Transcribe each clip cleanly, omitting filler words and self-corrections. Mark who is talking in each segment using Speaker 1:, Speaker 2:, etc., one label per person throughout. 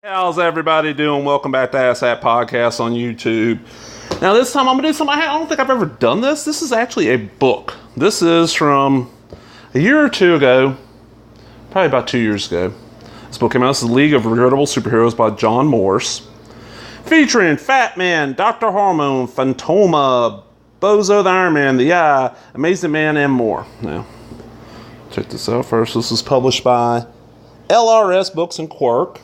Speaker 1: How's everybody doing? Welcome back to Asshat Podcast on YouTube. Now this time I'm going to do something, I don't think I've ever done this. This is actually a book. This is from a year or two ago, probably about 2 years ago. This book came out. This is League of Regrettable Superheroes by John Morse. Featuring Fat Man, Dr. Hormone, Fantoma, Bozo the Iron Man, The Eye, Amazing Man, and more. Now, check this out first. This is published by LRS Books and Quirk.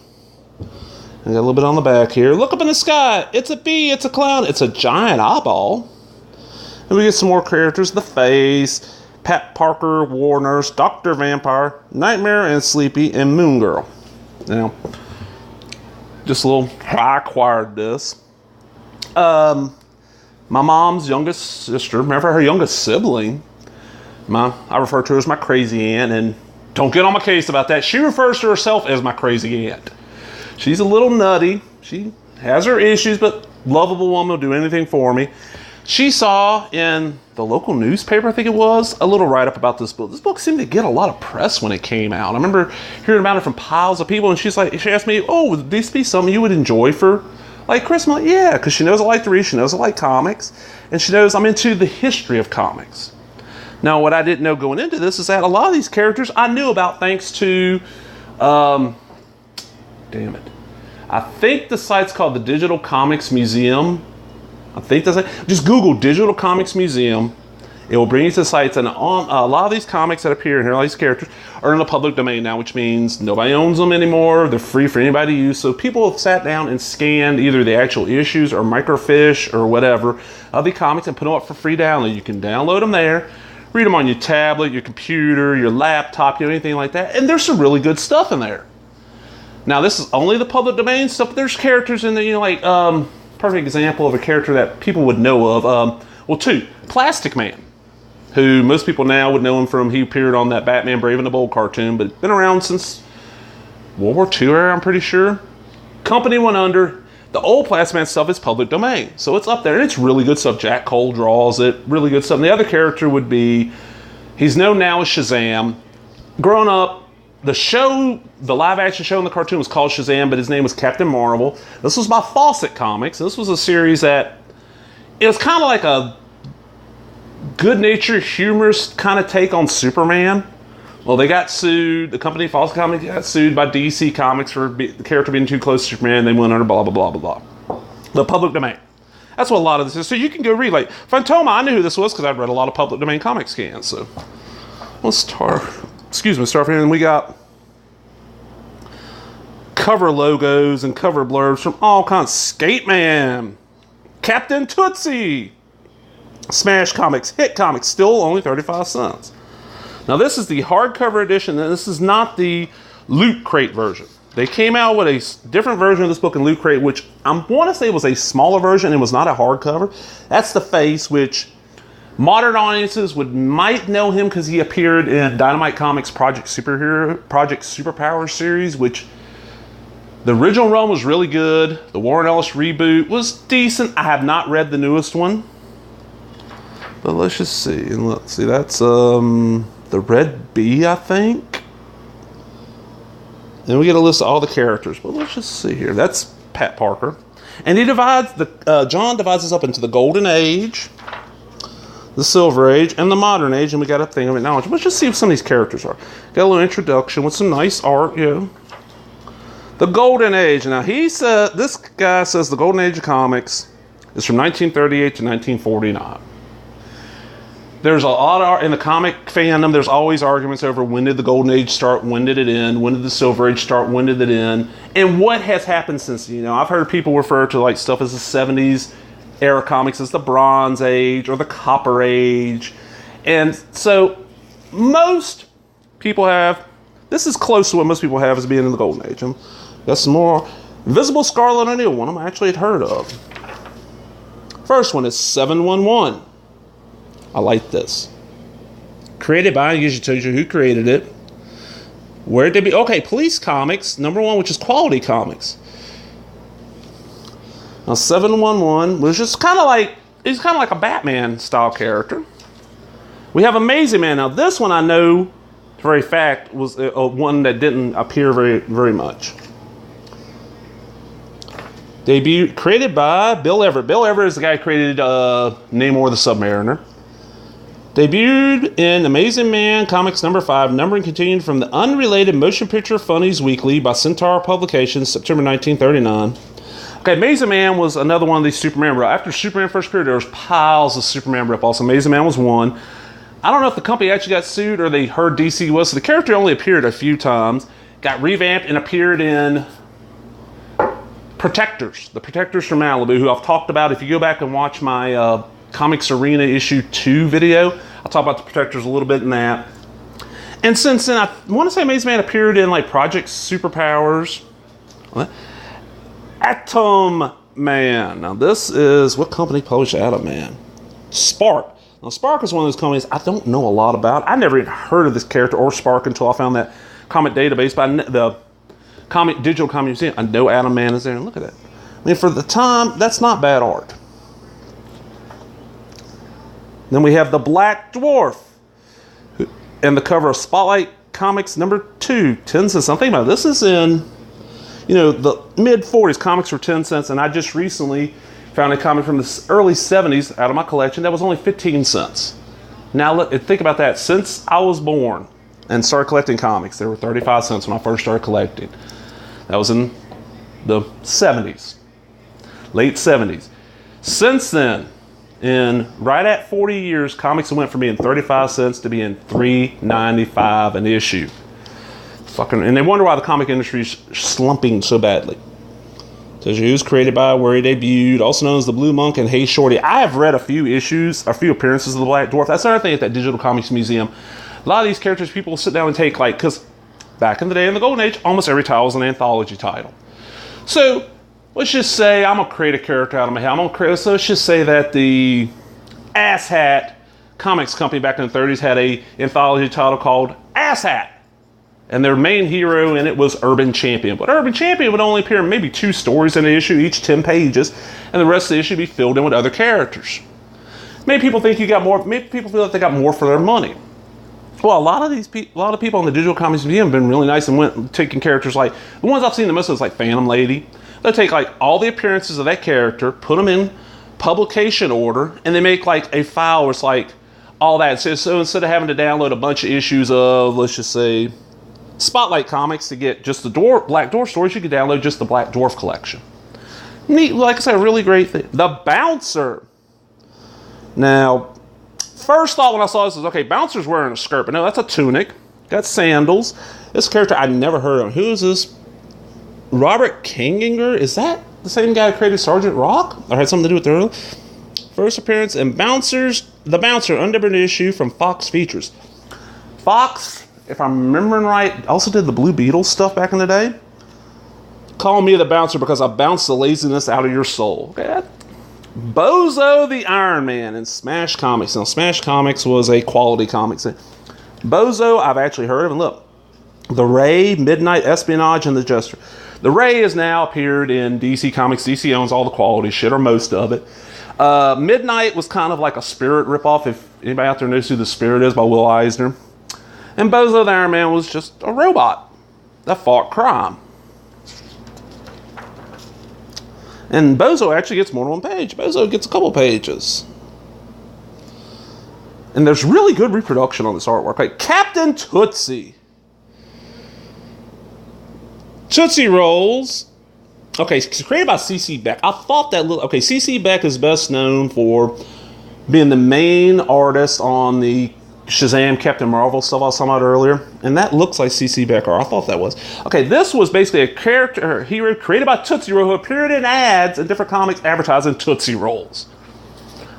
Speaker 1: I got a little bit on the back here. Look up in the sky. It's a bee. It's a clown. It's a giant eyeball. And we get some more characters. The Face, Pat Parker, War Nurse, Dr. Vampire, Nightmare and Sleepy, and Moon Girl. Now, just a little, I acquired this. My mom's youngest sister, remember her youngest sibling, I refer to her as my crazy aunt, and don't get on my case about that. She refers to herself as my crazy aunt. She's a little nutty. She has her issues, but lovable woman, will do anything for me. She saw in the local newspaper, I think it was, a little write-up about this book. This book seemed to get a lot of press when it came out. I remember hearing about it from piles of people, and she asked me, oh, would this be something you would enjoy for like Christmas? I'm like, yeah, because she knows I like to read, she knows I like comics, and she knows I'm into the history of comics. Now, what I didn't know going into this is that a lot of these characters I knew about thanks to, damn it. I think the site's called the Digital Comics Museum. I think that's it. Just Google Digital Comics Museum. It will bring you to the sites, and on a lot of these comics that appear in here, all these characters, are in the public domain now, which means nobody owns them anymore. They're free for anybody to use. So people have sat down and scanned either the actual issues or microfiche or whatever of the comics and put them up for free download. You can download them there, read them on your tablet, your computer, your laptop, anything like that. And there's some really good stuff in there. Now, this is only the public domain stuff, but there's characters in there, perfect example of a character that people would know of. Two. Plastic Man, who most people now would know him from, he appeared on that Batman Brave and the Bold cartoon, but been around since World War II era, I'm pretty sure. Company went under. The old Plastic Man stuff is public domain, so it's up there, and it's really good stuff. Jack Cole draws it, really good stuff. And the other character would be, he's known now as Shazam. Growing up, the live action show in the cartoon was called Shazam, but his name was Captain Marvel. This was by Fawcett Comics. This was a series that, it was kind of like a good-natured, humorous kind of take on Superman. Well, they got sued. The company, Fawcett Comics, got sued by DC Comics for the character being too close to Superman. They went under blah, blah, blah, blah, blah. The public domain. That's what a lot of this is. So you can go read, like, Fantoma, I knew who this was because I've read a lot of public domain comic scans. So let's start from here. And we got cover logos and cover blurbs from all kinds. Skate Man, Captain Tootsie, Smash Comics, Hit Comics, still only 35 cents. Now this is the hardcover edition, and this is not the Loot Crate version. They came out with a different version of this book in Loot Crate, which I want to say was a smaller version and was not a hardcover. That's the Face, which modern audiences might know him because he appeared in Dynamite Comics Project Superpower series, which the original run was really good. The Warren Ellis reboot was decent. I have not read the newest one, but let's just see. And let's see, that's the Red Bee, I think. And we get a list of all the characters, but let's just see here. That's Pat Parker, and he divides John divides us up into the Golden Age, the Silver Age, and the Modern Age, and we got a thing of knowledge. Let's just see what some of these characters are. Got a little introduction with some nice art, The Golden Age. Now, this guy says the Golden Age of comics is from 1938 to 1949. There's a lot of art in the comic fandom. There's always arguments over when did the Golden Age start, when did it end, when did the Silver Age start, when did it end, and what has happened since. I've heard people refer to like stuff as the 70s era comics as the Bronze Age or the Copper Age. And so most people this is close to what most people have as being in the Golden Age. Got some more. Invisible Scarlet O'Neil, one of them I actually had heard of. First one is 711. I like this. Created by, I usually tell you who created it. Where did it be? Okay, Police Comics, #1, which is Quality Comics. Now 711 was just he's kind of like a Batman style character. We have Amazing Man. Now this one I know for a fact was one that didn't appear very, very much. Created by Bill Everett. Bill Everett is the guy who created Namor the Submariner. Debuted in Amazing Man Comics number 5, numbering continued from the unrelated Motion Picture Funnies Weekly by Centaur Publications, September 1939. Okay, Amazing Man was another one of these Superman rip. After Superman first appeared, there was piles of Superman rip-offs. Amazing Man was one. I don't know if the company actually got sued or they heard DC was. So the character only appeared a few times, got revamped, and appeared in Protectors. The Protectors from Malibu, who I've talked about. If you go back and watch my Comics Arena issue 2 video, I'll talk about the Protectors a little bit in that. And since then, I want to say Amazing Man appeared in like Project Superpowers. What? Atom Man. Now this is, what company published Atom Man? Spark. Now Spark is one of those companies I don't know a lot about. I never even heard of this character or Spark until I found that comic database by the Digital Comic Museum. I know Atom Man is there, and look at that. I mean, for the time, that's not bad art. Then we have the Black Dwarf, and the cover of Spotlight Comics number 2, 10 cents. I'm thinking about it. This is in, you know, the mid-40s. Comics were 10 cents, and I just recently found a comic from the early 70s out of my collection that was only 15 cents. Now, look, think about that. Since I was born and started collecting comics, they were 35 cents when I first started collecting. That was in the 70s, late 70s. Since then, in right at 40 years, comics went from being 35 cents to being $3.95 an issue. And they wonder why the comic industry is slumping so badly. Tells you who's created by, where he debuted, also known as the Blue Monk and Hey Shorty. I have read a few appearances of the Black Dwarf. That's another thing at that Digital Comics Museum. A lot of these characters, people will sit down and take, like, because back in the day, in the Golden Age, almost every title was an anthology title. So let's just say I'm going to create a character out of my head. So let's just say that the Asshat Comics Company back in the 30s had a anthology title called Asshat. And their main hero in it was Urban Champion. But Urban Champion would only appear in maybe 2 stories in the issue, each 10 pages. And the rest of the issue would be filled in with other characters. Many people think you got more. Many people feel like they got more for their money. Well, a lot of people in the Digital Comics Museum have been really nice and went taking characters like, the ones I've seen the most is like Phantom Lady. They'll take like all the appearances of that character, put them in publication order, and they make like a file where it's like all that. So instead of having to download a bunch of issues of, let's just say, Spotlight Comics to get just the Black Dwarf stories, you can download just the Black Dwarf collection. Neat, like I said, a really great thing. The Bouncer. Now, first thought when I saw this is, okay, Bouncer's wearing a skirt, but no, that's a tunic. Got sandals. This character I never heard of. Who is this? Robert Kanginger? Is that the same guy who created Sergeant Rock? Or had something to do with their first appearance? And The Bouncer, undembered issue from Fox Features. Fox, if I'm remembering right, also did the Blue Beetle stuff back in the day. Call me the Bouncer because I bounce the laziness out of your soul. Okay? Bozo the Iron Man in Smash Comics. Now, Smash Comics was a quality comics. Bozo, I've actually heard of. And look, The Ray, Midnight Espionage, and The Jester. The Ray has now appeared in DC Comics. DC owns all the quality shit, or most of it. Midnight was kind of like a Spirit ripoff, if anybody out there knows who the Spirit is, by Will Eisner. And Bozo the Iron Man was just a robot that fought crime. And Bozo actually gets more than one page. Bozo gets a couple pages. And there's really good reproduction on this artwork. Like Captain Tootsie. Tootsie Rolls. Okay, it's created by C.C. Beck. I thought that little... Okay, C.C. Beck is best known for being the main artist on the Shazam Captain Marvel stuff I was talking about earlier. And that looks like C.C. Beck, or I thought that was. Okay, this was basically a character, or hero created by Tootsie Roll who appeared in ads in different comics advertising Tootsie Rolls.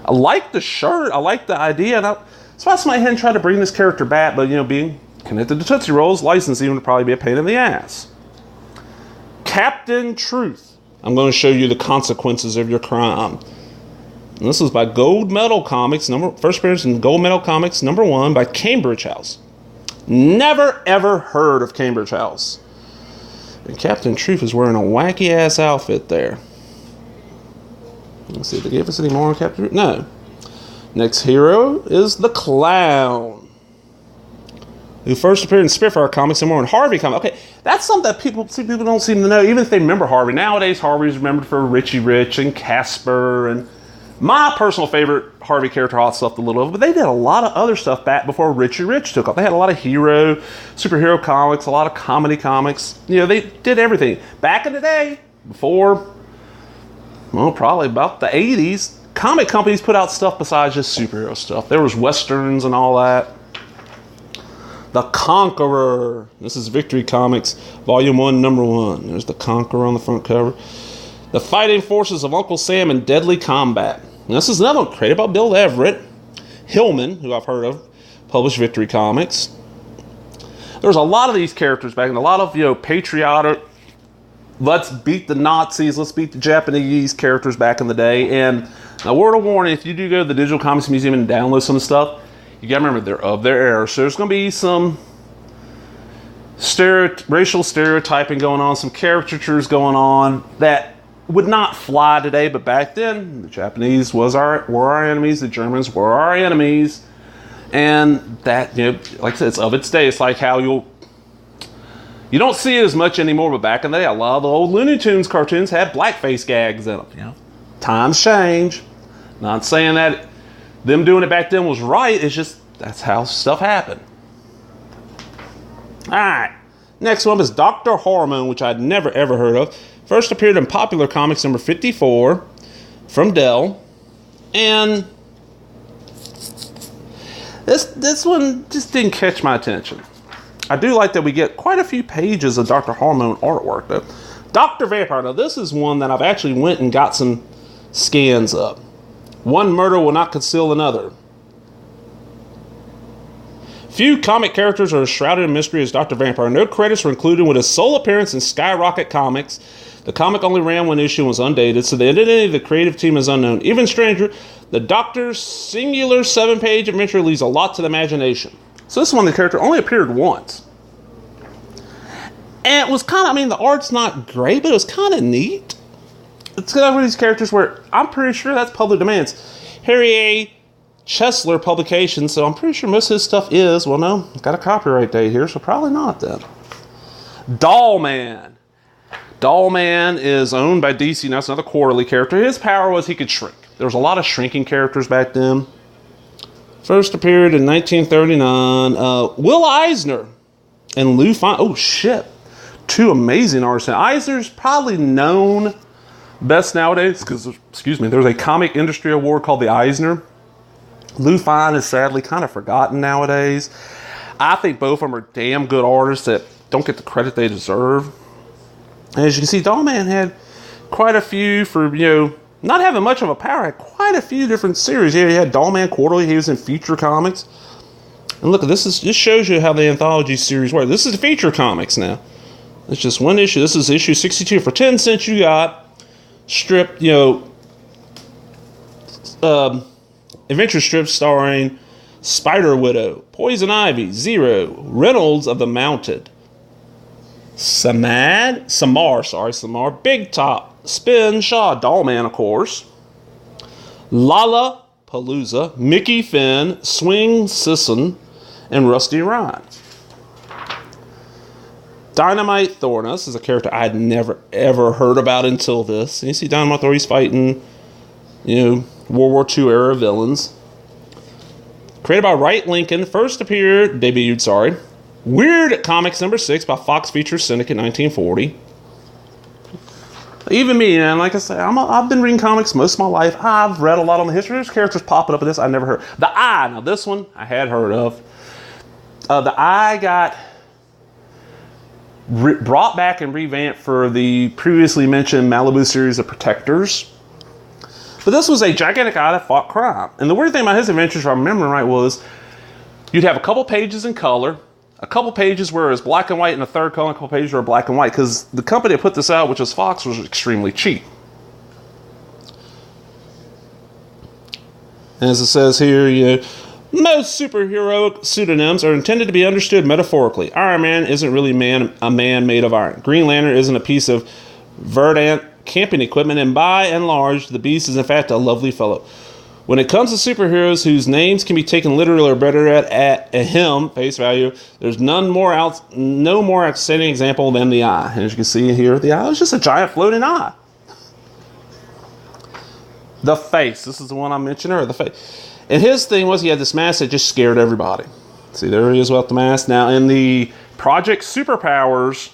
Speaker 1: I like the shirt. I like the idea. And so I went ahead and tried to bring this character back, but, you know, being connected to Tootsie Rolls, licensing would probably be a pain in the ass. Captain Truth. I'm going to show you the consequences of your crime. And this was by Gold Medal Comics, first appearance in Gold Medal Comics #1 by Cambridge House. Never ever heard of Cambridge House. And Captain Truth is wearing a wacky ass outfit there. Let's see if they gave us any more on Captain Truth. No. Next hero is the Clown. who first appeared in Spitfire comics and more in Harvey comics. Okay, that's something that people don't seem to know, even if they remember Harvey. Nowadays, Harvey's remembered for Richie Rich and Casper, and my personal favorite Harvey character, Hot Stuff, the Little, but they did a lot of other stuff back before Richie Rich took off. They had a lot of superhero comics, a lot of comedy comics. You know, they did everything. Back in the day, before, well, probably about the 80s, comic companies put out stuff besides just superhero stuff. There was westerns and all that. The Conqueror. This is Victory Comics, Volume 1, Number 1. There's the Conqueror on the front cover. The Fighting Forces of Uncle Sam in Deadly Combat. And this is another one created by Bill Everett. Hillman, who I've heard of, published Victory Comics. There's a lot of these characters back, and a lot of, you know, patriotic, let's beat the Nazis, let's beat the Japanese characters back in the day. And a word of warning, if you do go to the Digital Comics Museum and download some stuff, you gotta remember they're of their era. So there's gonna be some racial stereotyping going on, some caricatures going on that would not fly today, but back then the Japanese were our enemies, the Germans were our enemies, and that, you know, like I said, it's of its day. It's like how you don't see it as much anymore, but back in the day, a lot of the old Looney Tunes cartoons had blackface gags in them. You know, times change. Not saying that them doing it back then was right. It's just that's how stuff happened. All right, next one is Dr. Hormone, which I'd never ever heard of. First appeared in Popular Comics number 54 from Dell. And this one just didn't catch my attention. I do like that we get quite a few pages of Dr. Hormone artwork, though. Dr. Vampire. Now, this is one that I've actually went and got some scans of. One murder will not conceal another. Few comic characters are as shrouded in mystery as Dr. Vampire. No credits were included with his sole appearance in Skyrocket Comics. The comic only ran one issue and was undated, so the identity of the creative team is unknown. Even stranger, the Doctor's singular 7-page adventure leaves a lot to the imagination. So this one, the character only appeared once. And it was kind of, I mean, the art's not great, but it was kind of neat. It's one of these characters where I'm pretty sure that's public domain. It's Harry A. Chesler Publications, so I'm pretty sure most of his stuff is, well, no, it's got a copyright date here, so probably not then. Doll Man. Doll Man is owned by DC. Now, it's another quarterly character. His power was he could shrink. There was a lot of shrinking characters back then. First appeared in 1939. Will Eisner and Lou Fine. Oh, shit. Two amazing artists. And Eisner's probably known best nowadays because, excuse me, there's a comic industry award called the Eisner. Lou Fine is sadly kind of forgotten nowadays. I think both of them are damn good artists that don't get the credit they deserve. And as you can see, Doll Man had quite a few for, you know, not having much of a power, had quite a few different series. Yeah, he had Doll Man Quarterly, he was in Feature Comics. And look, this shows you how the anthology series work. This is the Feature Comics now. It's just one issue. This is issue 62. For 10 cents, you got strip, you know, adventure strips starring Spider Widow, Poison Ivy, Zero, Reynolds of the Mounted, Samar, Big Top, Spin, Shaw, Doll Man, of course, Lala Palooza, Mickey Finn, Swing Sisson, and Rusty Ryan. Dynamite Thor. Now, this is a character I had never ever heard about until this. And you see Dynamite Thor, he's fighting, you know, World War II era villains. Created by Wright Lincoln. Debuted, Weird Comics number 6 by Fox Features Cynic in 1940. Even me, and like I said, I've been reading comics most of my life. I've read a lot on the history. There's characters popping up in this I never heard. The Eye. Now this one I had heard of. The Eye got brought back and revamped for the previously mentioned Malibu series of Protectors. But this was a gigantic eye that fought crime. And the weird thing about his adventures, if I remember right, was you'd have a couple pages in color, a couple pages where it was black and white, and a third color, and a couple pages where it was black and white, because the company that put this out, which was Fox, was extremely cheap. As it says here, you know, most superhero pseudonyms are intended to be understood metaphorically. Iron Man isn't really a man made of iron. Green Lantern isn't a piece of verdant camping equipment, and by and large, the Beast is in fact a lovely fellow. When it comes to superheroes whose names can be taken literally or better at him, face value, there's no more outstanding example than the eye. And as you can see here, the eye is just a giant floating eye. The face. This is the one I mentioned earlier, the face. And his thing was he had this mask that just scared everybody. See, there he is with the mask. Now, in the Project Superpowers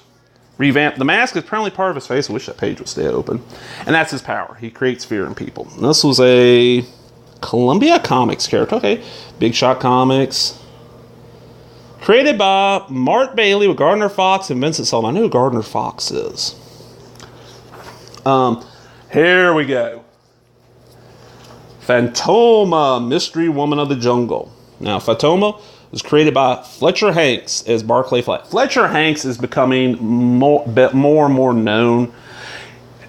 Speaker 1: revamp, the mask is apparently part of his face. I wish that page would stay open. And that's his power. He creates fear in people. And this was a Columbia Comics character. Okay. Big Shot Comics. Created by Mart Bailey with Gardner Fox and Vincent Sullivan. I know who Gardner Fox is. Here we go. Fantoma, Mystery Woman of the Jungle. Now, Fantoma was created by Fletcher Hanks as Barclay Flack. Fletcher Hanks is becoming more and more known.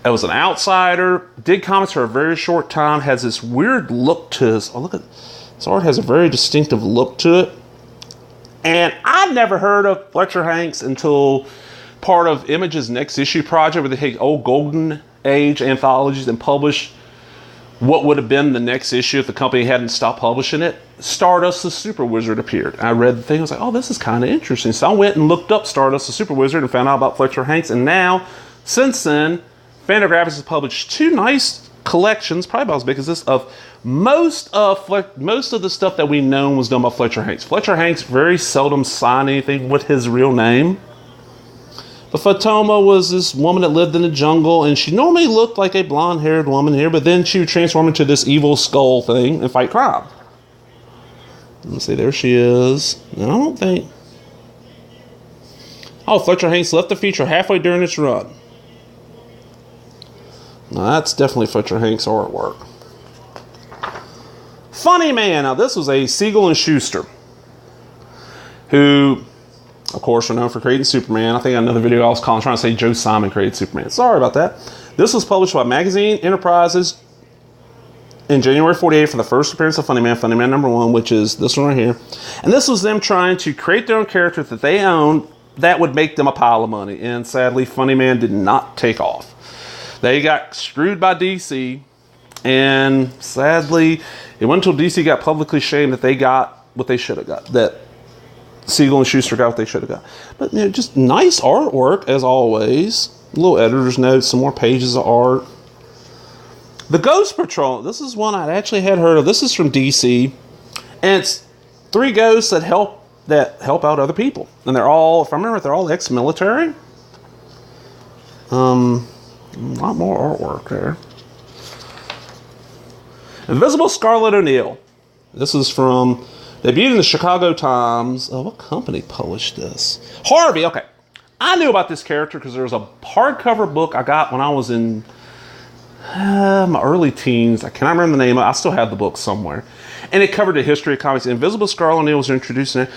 Speaker 1: It was an outsider, did comics for a very short time, has this weird look to his, oh look at, his art has a very distinctive look to it. And I'd never heard of Fletcher Hanks until part of Image's next issue project, where they take old Golden Age anthologies and publish what would have been the next issue if the company hadn't stopped publishing it. Stardust the Super Wizard appeared. I read the thing, I was like, oh, this is kind of interesting. So I went and looked up Stardust the Super Wizard and found out about Fletcher Hanks. And now, since then, Fantagraphics has published 2 nice collections, probably about as big as this, of most of the stuff that we know was done by Fletcher Hanks. Fletcher Hanks very seldom signed anything with his real name. But Fantoma was this woman that lived in the jungle, and she normally looked like a blonde-haired woman here, but then she would transform into this evil skull thing and fight crime. Let's see, there she is. Now, I don't think... Oh, Fletcher Hanks left the feature halfway during its run. Now, that's definitely Fletcher Hanks' artwork. Funny Man. Now, this was a Siegel and Schuster, who... of course, we're known for creating Superman. I think another video I was trying to say Joe Simon created Superman. Sorry about that. This was published by Magazine Enterprises in January 48 for the first appearance of Funny Man #1, which is this one right here. And this was them trying to create their own character that they owned that would make them a pile of money. And sadly, Funny Man did not take off. They got screwed by DC. And sadly, it wasn't until DC got publicly shamed that they got what they should have got. That Siegel and Schuster got what they should have got. But, you know, just nice artwork, as always. Little editor's notes, some more pages of art. The Ghost Patrol. This is one I actually had heard of. This is from DC. And it's 3 ghosts that help out other people. And they're all, if I remember, they're all ex-military. A lot more artwork there. Invisible Scarlet O'Neil. This is from... debuted in the Chicago Times. Oh, what company published this? Harvey. Okay. I knew about this character because there was a hardcover book I got when I was in my early teens. I cannot remember the name of it. I still have the book somewhere. And it covered the history of comics. Invisible Scarlet O'Neil was introduced in it.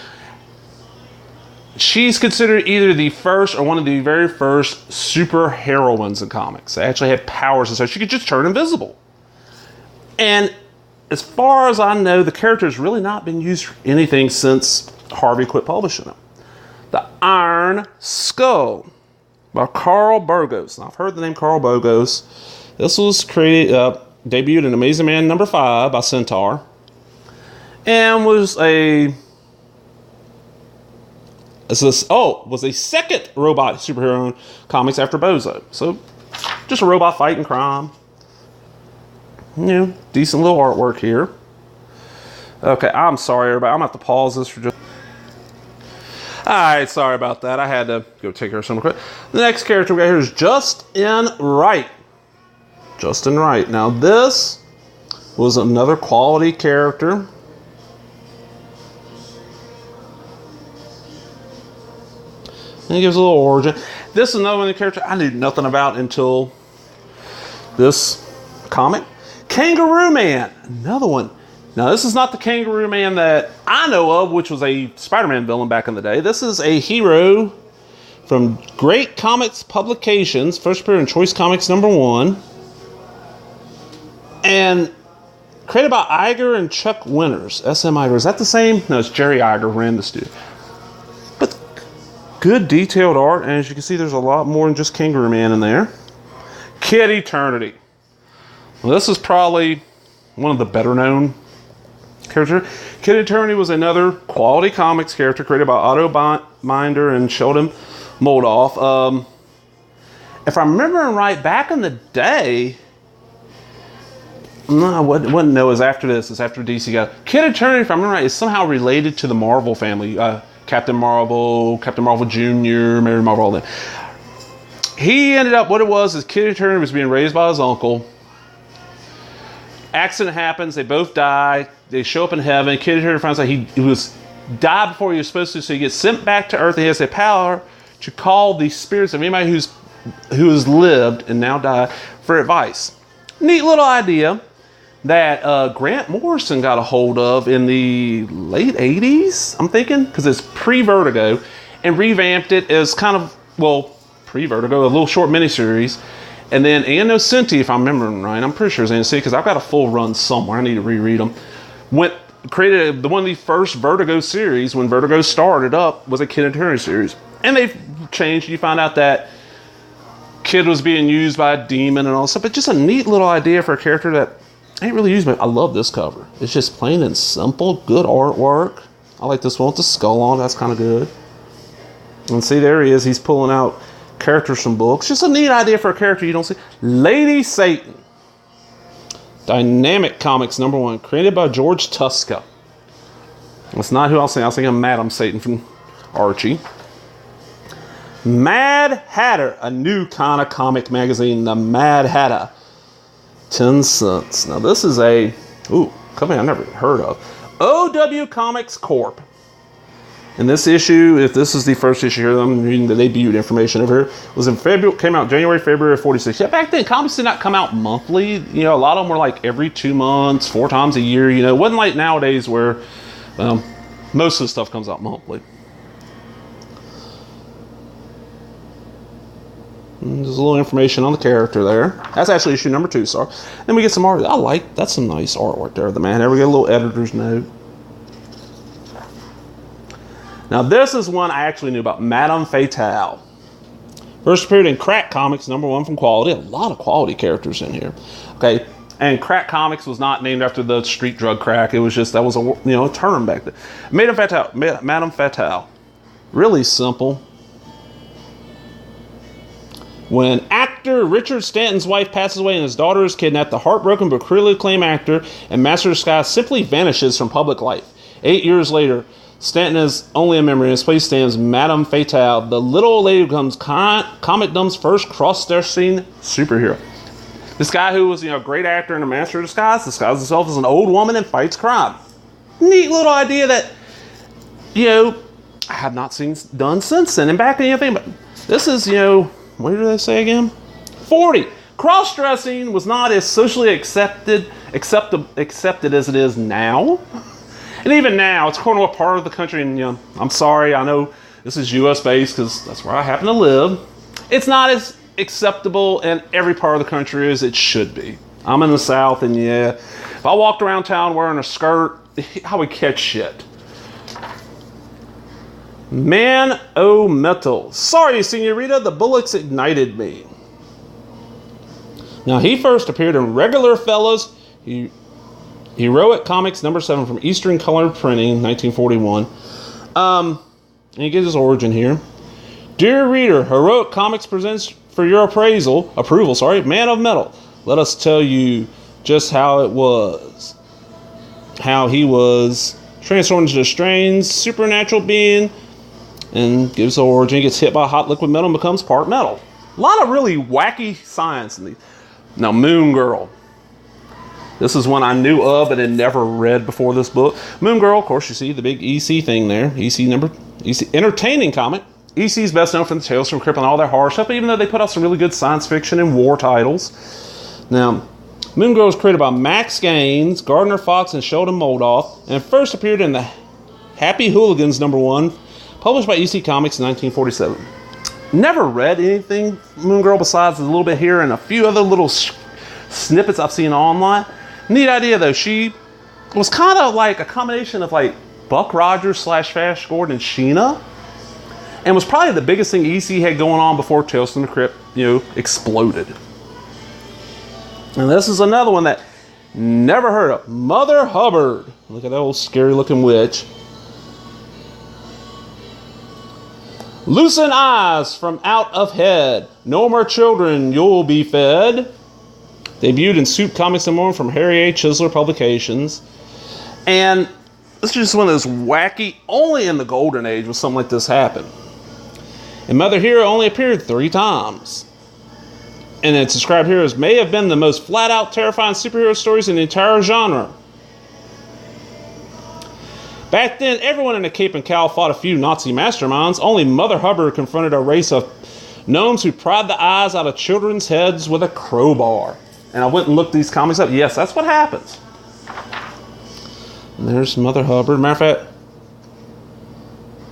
Speaker 1: She's considered either the first or one of the very first super heroines in comics. They actually had powers and so she could just turn invisible. And as far as I know, the character has really not been used for anything since Harvey quit publishing them. The Iron Skull by Carl Burgos. Now, I've heard the name Carl Burgos. This was debuted in Amazing Man #5 by Centaur. And was a second robot superhero in comics after Bozo. So, just a robot fighting crime. You know, decent little artwork here. Okay, I'm sorry, everybody. I'm going to have to pause this for just... Alright, sorry about that. I had to go take care of something quick. The next character we got here is Justin Wright. Justin Wright. Now, this was another quality character. And he gives a little origin. This is another one of the characters I knew nothing about until this comic. Kangaroo Man, another one. Now, this is not the Kangaroo Man that I know of, which was a Spider-Man villain back in the day. This is a hero from Great Comics Publications, first appeared in Choice Comics #1. And created by Iger and Chuck Winters. SM Iger. Is that the same? No, it's Jerry Iger ran the studio. But good detailed art. And as you can see, there's a lot more than just Kangaroo Man in there. Kid Eternity. Well, this is probably one of the better known characters. Kid Eternity was another quality comics character created by Otto Binder and Sheldon Moldoff. If I'm remembering right, back in the day, no, I wouldn't know. It's after this. It's after DC got Kid Eternity. If I remember right, is somehow related to the Marvel family. Captain Marvel Jr., Mary Marvel, all that. He ended up, what it was is Kid Eternity was being raised by his uncle. Accident happens. They both die. They show up in heaven. Kid Eternity finds out he was died before he was supposed to, so he gets sent back to Earth. He has the power to call the spirits of anybody who has lived and now died for advice. Neat little idea that Grant Morrison got a hold of in the late 80s, I'm thinking, because it's pre-Vertigo, and revamped it as kind of, well, pre-Vertigo, a little short miniseries. And then Anno Centi, if I'm remembering right, I'm pretty sure it's Anno Centi, because I've got a full run somewhere, I need to reread them, created one of the first Vertigo series, when Vertigo started up, was a Kid Eternity series. And they've changed. You find out that Kid was being used by a demon and all stuff, but just a neat little idea for a character that ain't really used, but I love this cover. It's just plain and simple, good artwork. I like this one with the skull on, that's kind of good. And see, there he is, he's pulling out characters from books. Just a neat idea for a character you don't see. Lady Satan. Dynamic Comics #1, created by George Tuska. That's not who I was thinking Madam Satan from Archie. Mad Hatter, a new kind of comic magazine, the Mad Hatter. 10 cents. Now this is a company I've never heard of. OW Comics Corp. And this issue, if this is the first issue here, I'm reading the debuted information over here, was in February, came out January, February of 46. Yeah, back then comics did not come out monthly. You know, a lot of them were like every 2 months, 4 times a year. You know, it wasn't like nowadays where most of the stuff comes out monthly. And there's a little information on the character there. That's actually issue #2, sorry. Then we get some art. That's some nice artwork there. The man. There we get a little editor's note. Now this is one I actually knew about, Madame Fatale. First appeared in Crack Comics #1 from Quality. A lot of quality characters in here. Okay, and Crack Comics was not named after the street drug crack. It was just, that was a term back then. Madame Fatale. Really simple. When actor Richard Stanton's wife passes away and his daughter is kidnapped, the heartbroken but critically acclaimed actor and master of disguise simply vanishes from public life. 8 years later, Stanton is only a memory. In his place stands Madame Fatale. The little old lady becomes comicdom's first cross-dressing superhero. This guy who was a great actor and a master of disguise disguises himself as an old woman and fights crime. Neat little idea that, I have not seen done since then. And back in anything, but this is, what did they say again? 40. Cross-dressing was not as socially accepted as it is now. And even now, it's according to what part of the country, and I'm sorry, I know this is US based because that's where I happen to live. It's not as acceptable in every part of the country as it should be. I'm in the South, and if I walked around town wearing a skirt, I would catch shit. Man O' Metal. Sorry, Senorita, the bullets ignited me. Now, he first appeared in Regular Fellows, Heroic Comics #7 from Eastern Color Printing, 1941. And he gives his origin here. Dear reader, Heroic Comics presents for your approval, Man of Metal. Let us tell you just how it was. How he was transformed into a strange supernatural being, and gives the origin. He gets hit by hot liquid metal and becomes part metal. A lot of really wacky science in these. Now, Moon Girl. This is one I knew of but had never read before this book. Moon Girl, of course, you see the big EC thing there. EC entertaining comic. EC's best known for the Tales from the Crypt and all their horror stuff, even though they put out some really good science fiction and war titles. Now, Moon Girl was created by Max Gaines, Gardner Fox, and Sheldon Moldoff, and first appeared in the Happy Hooligans #1, published by EC Comics in 1947. Never read anything Moon Girl besides a little bit here and a few other little snippets I've seen online. Neat idea though. She was kind of like a combination of like Buck Rogers / Flash Gordon and Sheena, and was probably the biggest thing EC had going on before Tales from the Crypt, exploded. And this is another one that Never heard of Mother Hubbard. Look at that old scary looking witch. Loosen eyes from out of head. No more children, you'll be fed. Debuted in Soup Comics and More from Harry A. Chisler Publications. And this is just one of those wacky, only in the Golden Age would something like this happen. And Mother Hero only appeared 3 times. And it's described here as may have been the most flat-out terrifying superhero stories in the entire genre. Back then, everyone in the Cape and Cowl fought a few Nazi masterminds. Only Mother Hubbard confronted a race of gnomes who pried the eyes out of children's heads with a crowbar. And I went and looked these comics up. Yes, that's what happens. And there's Mother Hubbard. Matter of fact,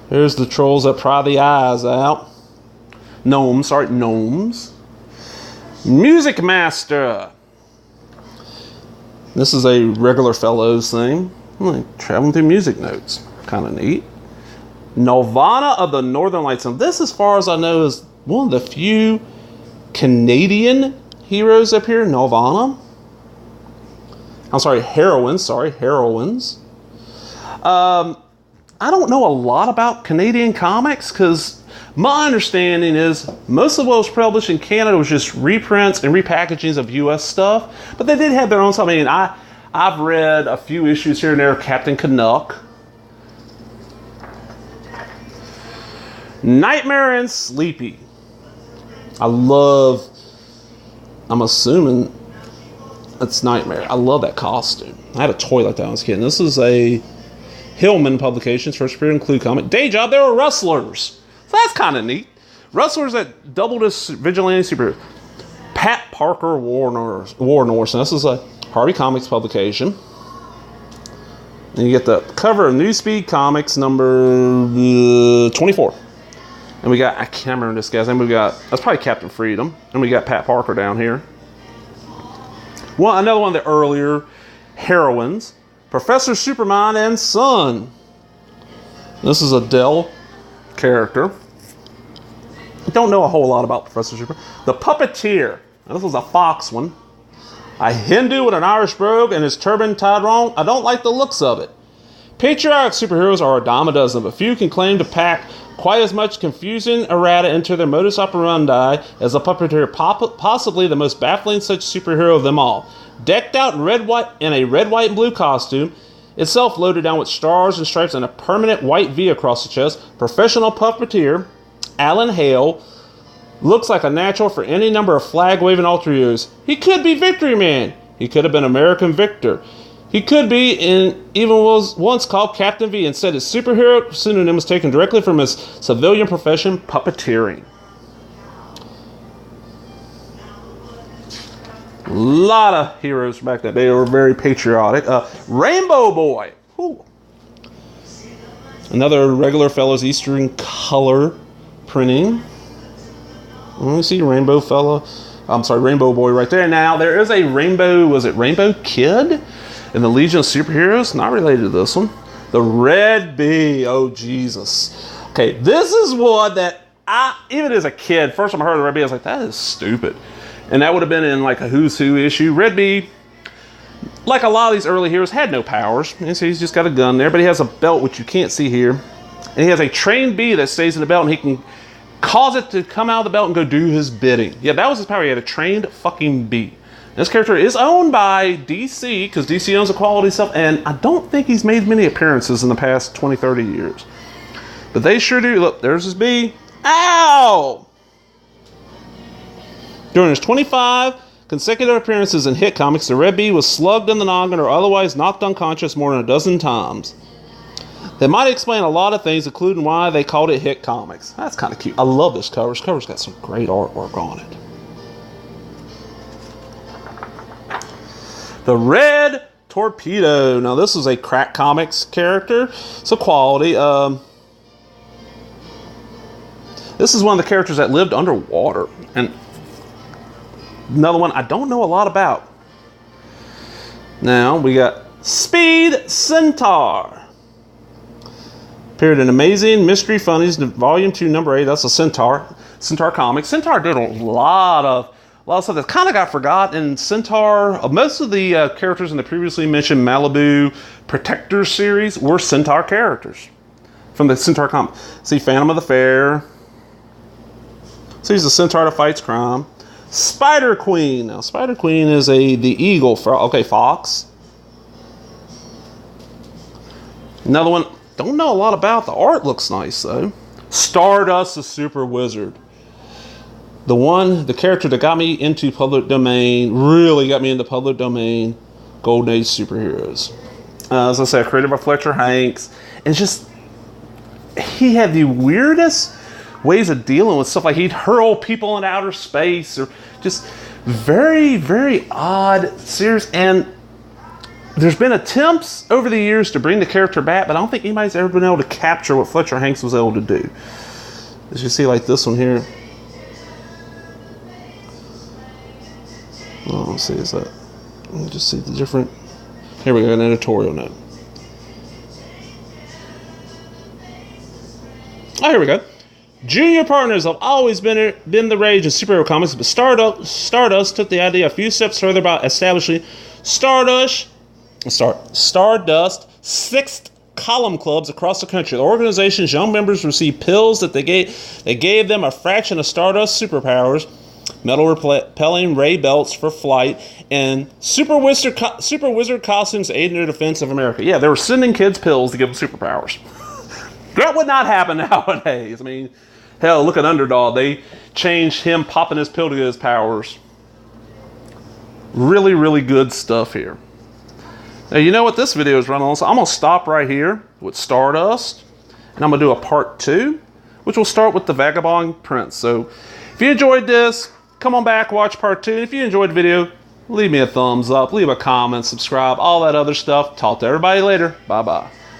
Speaker 1: here's the trolls that pry the eyes out. Gnomes. Music Master. This is a regular fellows thing. Like traveling through music notes. Kind of neat. Nirvana of the Northern Lights. And this, as far as I know, is one of the few Canadian heroes up here. Nirvana. I'm sorry, heroines. I don't know a lot about Canadian comics because my understanding is most of what was published in Canada was just reprints and repackagings of US stuff. But they did have their own stuff. I mean, I've read a few issues here and there of Captain Canuck. Nightmare and Sleepy. I'm assuming it's Nightmare. I love that costume. I had a toy like that when I was a kid. And this is a Hillman Publications, first appeared in Clue comic. Day job, they were rustlers. So that's kind of neat. Rustlers that doubled as vigilante superheroes. Pat Parker War Nurse. Now, this is a Harvey Comics publication. And you get the cover of Newspeed Comics number 24. And we got, I can't remember this guy's name. That's probably Captain Freedom. And we got Pat Parker down here. Well, another one of the earlier heroines. Professor Superman and Son. This is a Dell character. I don't know a whole lot about Professor Superman. The Puppeteer. Now, this was a Fox one. A Hindu with an Irish brogue and his turban tied wrong. I don't like the looks of it. Patriotic superheroes are a dime a dozen, but few can claim to pack quite as much confusing errata into their modus operandi as the Puppeteer, possibly the most baffling such superhero of them all. Decked out in a red, white, and blue costume, itself loaded down with stars and stripes and a permanent white V across the chest, professional puppeteer Alan Hale looks like a natural for any number of flag-waving alter egos. He could be Victory Man. He could have been American Victor. He could be, and even was once called Captain V. Instead, his superhero pseudonym was taken directly from his civilian profession, puppeteering. A lot of heroes back then. They were very patriotic. Rainbow Boy. Ooh. Another regular fellow's Eastern color printing. Let me see Rainbow Boy right there. Now, there is a Rainbow, was it Rainbow Kid in the Legion of Superheroes? Not related to this one. The Red Bee. Oh, Jesus. Okay, this is one that even as a kid, first time I heard of the Red Bee, I was like, that is stupid. And that would have been in like a Who's Who issue. Red Bee, like a lot of these early heroes, had no powers. And so he's just got a gun there, but he has a belt, which you can't see here. And he has a trained bee that stays in the belt, and he can cause it to come out of the belt and go do his bidding. Yeah, that was his power. He had a trained fucking bee. This character is owned by DC, because DC owns the quality stuff, and I don't think he's made many appearances in the past 20, 30 years. But they sure do. Look, there's his bee. Ow! During his 25 consecutive appearances in hit comics, the Red Bee was slugged in the noggin or otherwise knocked unconscious more than a dozen times. That might explain a lot of things, including why they called it hit comics. That's kind of cute. I love this cover. This cover's got some great artwork on it. The Red Torpedo. Now, this is a Crack Comics character. It's a quality. This is one of the characters that lived underwater. And another one I don't know a lot about. Now, we got Speed Centaur. Appeared in Amazing Mystery Funnies, Volume 2, Number 8. That's a Centaur Comics. Centaur did a lot of a lot of stuff that kind of got forgotten. In Centaur, most of the characters in the previously mentioned Malibu Protector series were Centaur characters from the Centaur comic. See, Phantom of the Fair. So he's the Centaur that fights crime. Spider Queen. Now, Spider Queen is the eagle. Fox. Another one. Don't know a lot about. The art looks nice though. Stardust, the Super Wizard. The character that got me into public domain, really got me into public domain, Golden Age superheroes. As I said, created by Fletcher Hanks. And just, he had the weirdest ways of dealing with stuff. Like he'd hurl people in outer space, or just very, very odd series. And there's been attempts over the years to bring the character back, but I don't think anybody's ever been able to capture what Fletcher Hanks was able to do. As you see, like this one here. Oh, let's see, is that? Let me just see the different. Here we go, an editorial note. Oh, here we go. Junior partners have always been the rage in superhero comics, but Stardust took the idea a few steps further by establishing Stardust sixth column clubs across the country. The organization's young members received pills that they gave them a fraction of Stardust superpowers, metal repelling ray belts for flight, and super wizard costumes to aid in their defense of America. Yeah, they were sending kids pills to give them superpowers. That would not happen nowadays. I mean, hell, look at Underdog. They changed him popping his pill to get his powers. Really, really good stuff here. Now, you know what this video is running on, so I'm going to stop right here with Stardust, and I'm going to do a part 2, which will start with the Vagabond Prince. So, if you enjoyed this, come on back, watch part 2. If you enjoyed the video, leave me a thumbs up, leave a comment, subscribe, all that other stuff. Talk to everybody later. Bye-bye.